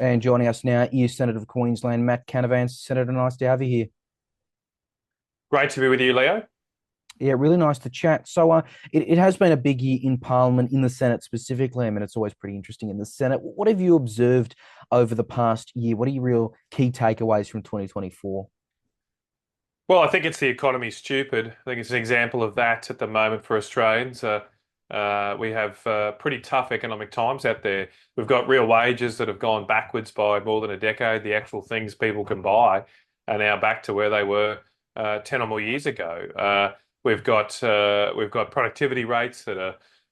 And joining us now is Senator of Queensland, Matt Canavan. Senator, nice to have you here. Great to be with you, Leo. Yeah, really nice to chat. So it has been a big year in Parliament, in the Senate specifically. I mean, it's always pretty interesting in the Senate. What have you observed over the past year? What are your real key takeaways from 2024? Well, I think it's the economy stupid. I think it's an example of that at the moment for Australians. We have pretty tough economic times out there. We've got real wages that have gone backwards by more than a decade. The actual things people can buy are now back to where they were 10 or more years ago. We've got productivity rates that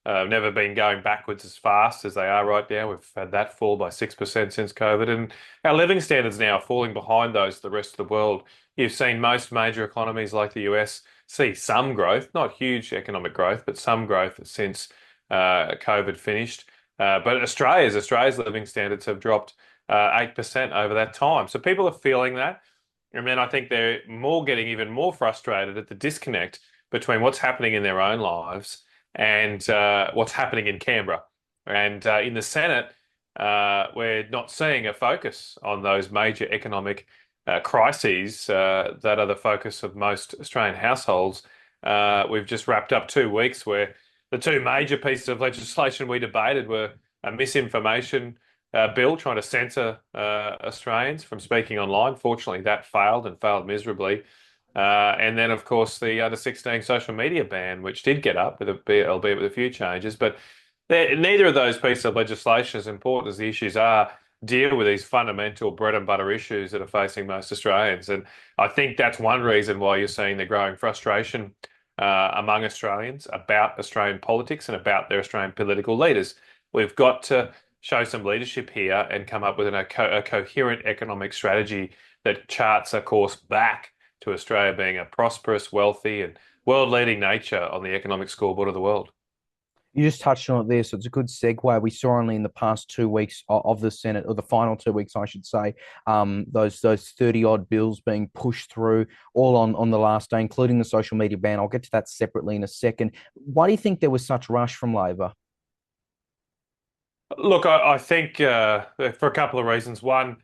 are never been going backwards as fast as they are right now. We've had that fall by 6% since COVID, and our living standards now are falling behind those of the rest of the world. You've seen most major economies like the US see some growth, not huge economic growth, but some growth since COVID finished. But Australia's living standards have dropped 8% over that time. So people are feeling that. And then I think they're getting even more frustrated at the disconnect between what's happening in their own lives and what's happening in Canberra. And in the Senate, we're not seeing a focus on those major economic crises that are the focus of most Australian households. We've just wrapped up 2 weeks where the two major pieces of legislation we debated were a misinformation bill trying to censor Australians from speaking online. Fortunately, that failed and failed miserably. And then, of course, the under 16 social media ban, which did get up, albeit with a few changes. But neither of those pieces of legislation, as important as the issues are, deal with these fundamental bread and butter issues that are facing most Australians. And I think that's one reason why you're seeing the growing frustration among Australians about Australian politics and about their Australian political leaders. We've got to show some leadership here and come up with a coherent economic strategy that charts a course back to Australia being a prosperous, wealthy, and world-leading nature on the economic scoreboard of the world. You just touched on it there, so it's a good segue. We saw only in the past 2 weeks of the Senate, or the final 2 weeks, I should say, those 30 odd bills being pushed through, all on the last day, including the social media ban. I'll get to that separately in a second. Why do you think there was such rush from Labor? Look, I think for a couple of reasons. One,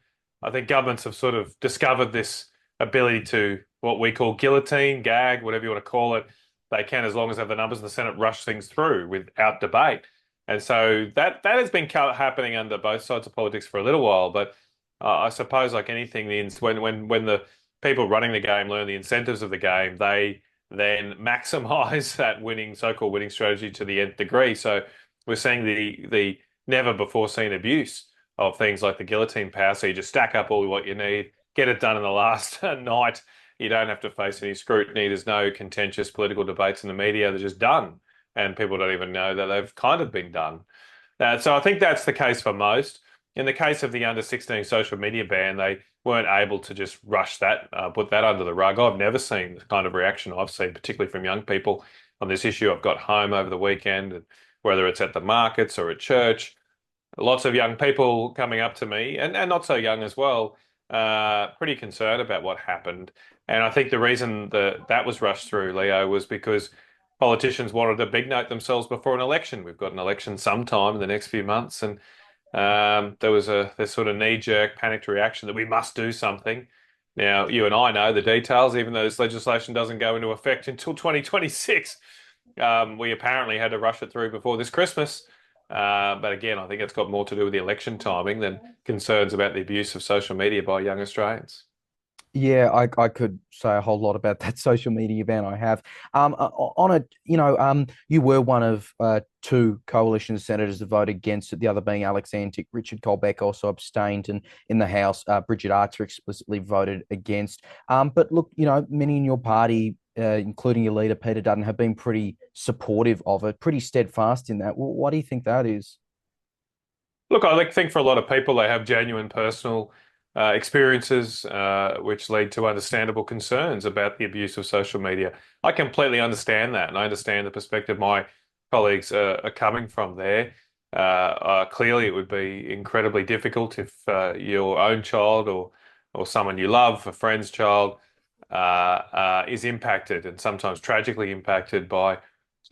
I think governments have sort of discovered this ability to what we call guillotine, gag, whatever you want to call it. They can, as long as they have the numbers in the Senate, rush things through without debate. And so that has been happening under both sides of politics for a little while. But I suppose, like anything, when the people running the game learn the incentives of the game, they then maximize that so-called winning strategy to the nth degree. So we're seeing the never before seen abuse of things like the guillotine power. So you just stack up all what you need, get it done in the last night. You don't have to face any scrutiny. There's no contentious political debates in the media. They're just done. And people don't even know that they've kind of been done. So I think that's the case for most. In the case of the under 16 social media ban, they weren't able to just rush that, put that under the rug. I've never seen the kind of reaction I've seen, particularly from young people on this issue. I've got home over the weekend, and whether it's at the markets or at church, lots of young people coming up to me, and not so young as well, pretty concerned about what happened. And I think the reason that was rushed through, Leo, was because politicians wanted to big note themselves before an election. We've got an election sometime in the next few months, and there was this sort of knee-jerk, panicked reaction that we must do something. Now, you and I know the details, even though this legislation doesn't go into effect until 2026. We apparently had to rush it through before this Christmas. But again, I think it's got more to do with the election timing than concerns about the abuse of social media by young Australians. Yeah, I could say a whole lot about that social media ban I have. On it, you were one of two coalition senators to vote against it, the other being Alex Antic. Richard Colbeck also abstained, and in the House, Bridget Archer explicitly voted against. But look, many in your party, including your leader, Peter Dutton, have been pretty supportive of it, pretty steadfast in that. What do you think that is? Look, I think for a lot of people, they have genuine personal experiences which lead to understandable concerns about the abuse of social media. I completely understand that, and I understand the perspective my colleagues are coming from there. Clearly, it would be incredibly difficult if your own child or someone you love, a friend's child, is impacted, and sometimes tragically impacted, by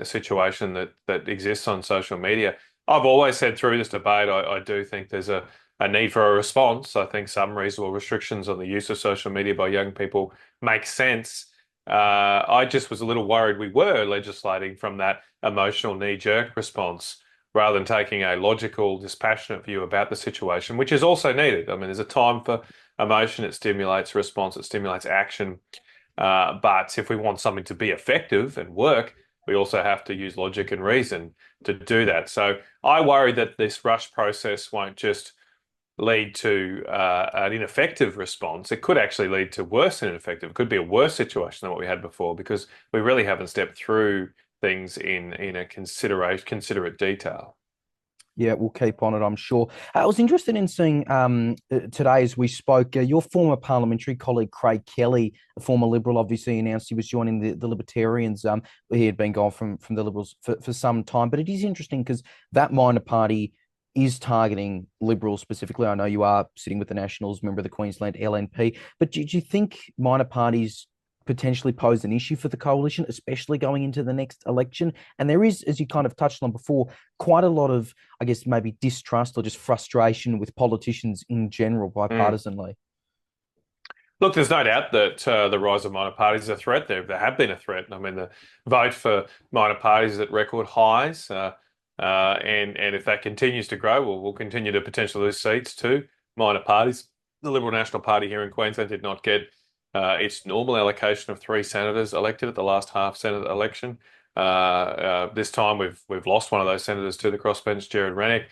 a situation that exists on social media. I've always said through this debate, I do think there's a a need for a response. I think some reasonable restrictions on the use of social media by young people make sense. I just was a little worried we were legislating from that emotional knee-jerk response rather than taking a logical, dispassionate view about the situation, which is also needed. I mean, there's a time for emotion, it stimulates response, it stimulates action. But if we want something to be effective and work, we also have to use logic and reason to do that. So I worry that this rush process won't just lead to an ineffective response. It could actually lead to worse than ineffective. It could be a worse situation than what we had before because we really haven't stepped through things in a considerate detail. Yeah, we'll keep on it, I'm sure. I was interested in seeing today as we spoke, your former parliamentary colleague, Craig Kelly, a former Liberal, obviously announced he was joining the Libertarians. He had been gone from the Liberals for some time, but it is interesting because that minor party is targeting Liberals specifically. I know you are sitting with the Nationals, member of the Queensland LNP, but do you think minor parties potentially pose an issue for the coalition, especially going into the next election? And there is, as you kind of touched on before, quite a lot of, I guess, maybe distrust or just frustration with politicians in general, Mm. bipartisanly. Look, there's no doubt that the rise of minor parties is a threat. There have been a threat. I mean, the vote for minor parties is at record highs, and if that continues to grow, we'll continue to potentially lose seats to minor parties. The Liberal National Party here in Queensland did not get its normal allocation of 3 senators elected at the last half Senate election. This time we've lost one of those senators to the crossbench, Jared Rennick.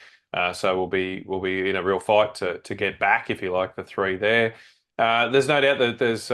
So we'll be in a real fight to get back, if you like, the three there. There's no doubt that there's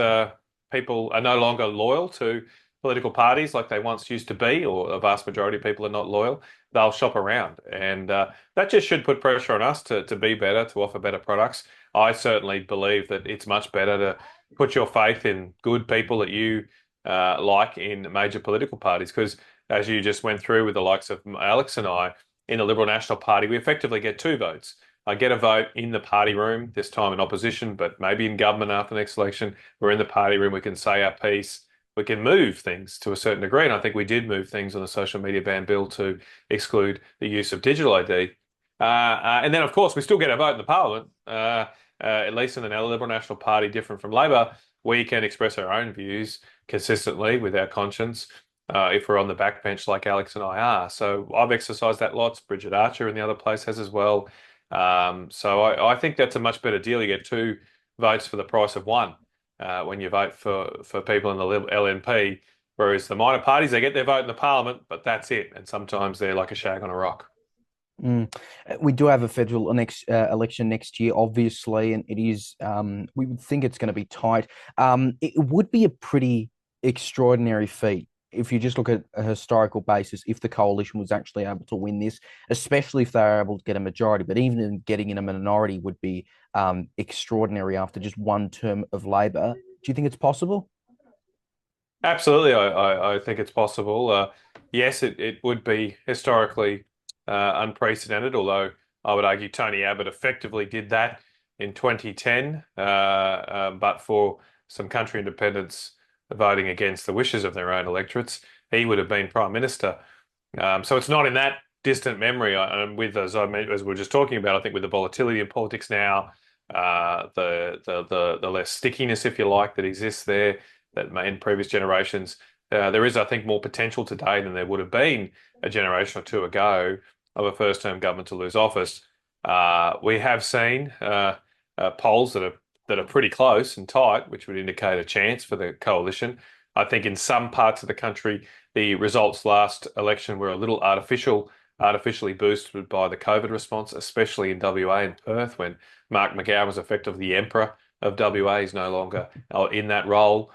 people are no longer loyal to political parties like they once used to be, or a vast majority of people are not loyal. They'll shop around, and that just should put pressure on us to be better, to offer better products. I certainly believe that it's much better to put your faith in good people that you like in major political parties, because as you just went through with the likes of Alex and I, in the Liberal National Party, we effectively get 2 votes. I get a vote in the party room, this time in opposition, but maybe in government after the next election. We're in the party room, we can say our piece, we can move things to a certain degree. And I think we did move things on the social media ban bill to exclude the use of digital ID. And then, of course, we still get a vote in the Parliament, at least in the Liberal National Party, different from Labor. We can express our own views consistently with our conscience. If we're on the backbench like Alex and I are. So I've exercised that lots. Bridget Archer in the other place has as well. So I think that's a much better deal. You get 2 votes for the price of one when you vote for people in the LNP, whereas the minor parties, they get their vote in the Parliament, but that's it. And sometimes they're like a shag on a rock. Mm. We do have a federal election next year, obviously, and it is. We would think it's going to be tight. It would be a pretty extraordinary feat if you just look at a historical basis, if the coalition was actually able to win this, especially if they are able to get a majority. But even in getting in a minority would be extraordinary after just one term of Labor. Do you think it's possible? Absolutely, I think it's possible. Yes, it would be historically unprecedented, although I would argue Tony Abbott effectively did that in 2010, but for some country independents voting against the wishes of their own electorates, he would have been Prime Minister. So it's not in that distant memory. And with, as as we were just talking about, I think with the volatility in politics now, the less stickiness, if you like, that exists there that in previous generations, there is, I think, more potential today than there would have been a generation or two ago of a first-term government to lose office. We have seen polls that are pretty close and tight, which would indicate a chance for the coalition. I think in some parts of the country, the results last election were a little artificially boosted by the COVID response, especially in WA and Perth, when Mark McGowan was effectively the emperor of WA. He's no longer in that role.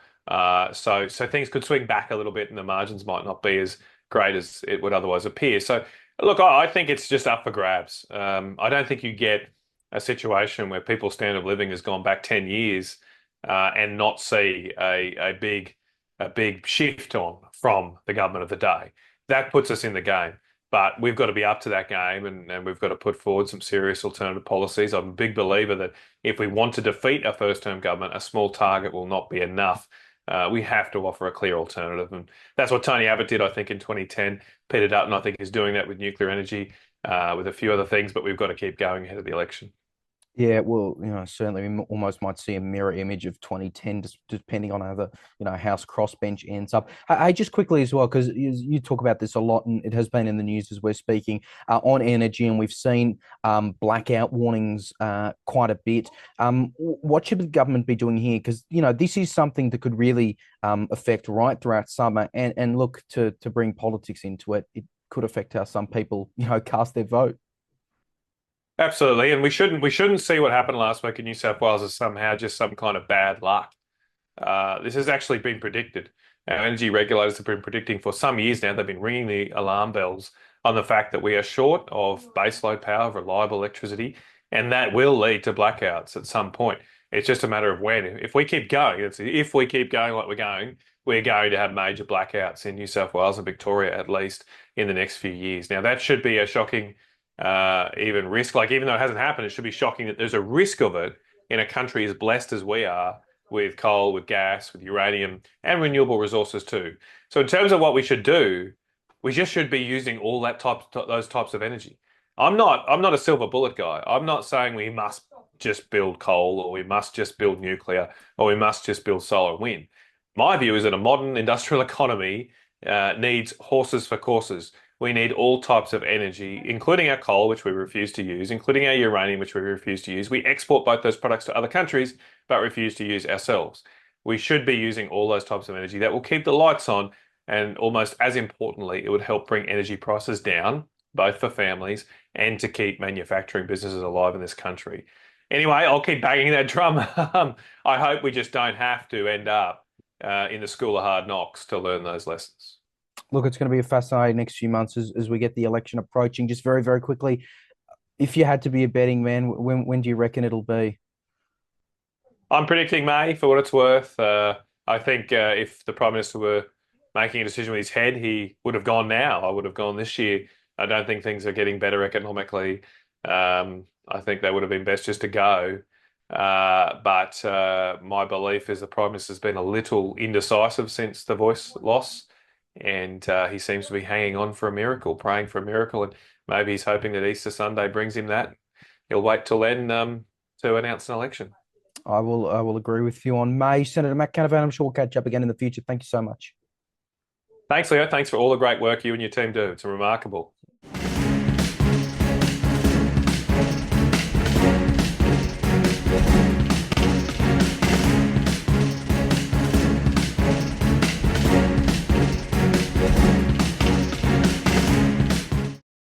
So things could swing back a little bit and the margins might not be as great as it would otherwise appear. So look, I think it's just up for grabs. I don't think you get a situation where people's standard of living has gone back 10 years and not see a big shift on from the government of the day. That puts us in the game. But we've got to be up to that game and we've got to put forward some serious alternative policies. I'm a big believer that if we want to defeat a first-term government, a small target will not be enough. We have to offer a clear alternative. And that's what Tony Abbott did, I think, in 2010. Peter Dutton, I think, is doing that with nuclear energy, with a few other things, but we've got to keep going ahead of the election. Yeah, well, certainly we almost might see a mirror image of 2010, just depending on how the, House crossbench ends up. I just quickly as well, because you talk about this a lot, and it has been in the news as we're speaking on energy, and we've seen blackout warnings quite a bit. What should the government be doing here? Because this is something that could really affect right throughout summer, and look to bring politics into it. It could affect how some people, cast their vote. Absolutely, and we shouldn't see what happened last week in New South Wales as somehow just some kind of bad luck. This has actually been predicted. Our energy regulators have been predicting for some years now. They've been ringing the alarm bells on the fact that we are short of baseload power, of reliable electricity, and that will lead to blackouts at some point. It's just a matter of when. If we keep going, if we keep going like we're going to have major blackouts in New South Wales and Victoria at least in the next few years. Now, that should be a shocking even risk. Like, even though it hasn't happened, it should be shocking that there's a risk of it in a country as blessed as we are with coal, with gas, with uranium, and renewable resources too. So in terms of what we should do, we just should be using all those types of energy. I'm not a silver bullet guy. I'm not saying we must just build coal or we must just build nuclear or we must just build solar and wind. My view is that a modern industrial economy needs horses for courses. We need all types of energy, including our coal, which we refuse to use, including our uranium, which we refuse to use. We export both those products to other countries, but refuse to use ourselves. We should be using all those types of energy that will keep the lights on, and almost as importantly, it would help bring energy prices down, both for families and to keep manufacturing businesses alive in this country. Anyway, I'll keep banging that drum. I hope we just don't have to end up in the school of hard knocks to learn those lessons. Look, it's going to be a fascinating next few months as we get the election approaching. Just very, very quickly, if you had to be a betting man, when do you reckon it'll be? I'm predicting May for what it's worth. I think if the Prime Minister were making a decision with his head, he would have gone now. I would have gone this year. I don't think things are getting better economically. I think they would have been best just to go. But my belief is the Prime Minister's been a little indecisive since the voice loss, and he seems to be hanging on for a miracle, praying for a miracle, and maybe he's hoping that Easter Sunday brings him that. He'll wait till then to announce an election. I will agree with you on May. Senator Matt Canavan, I'm sure we'll catch up again in the future. Thank you so much. Thanks, Leo. Thanks for all the great work you and your team do. It's remarkable.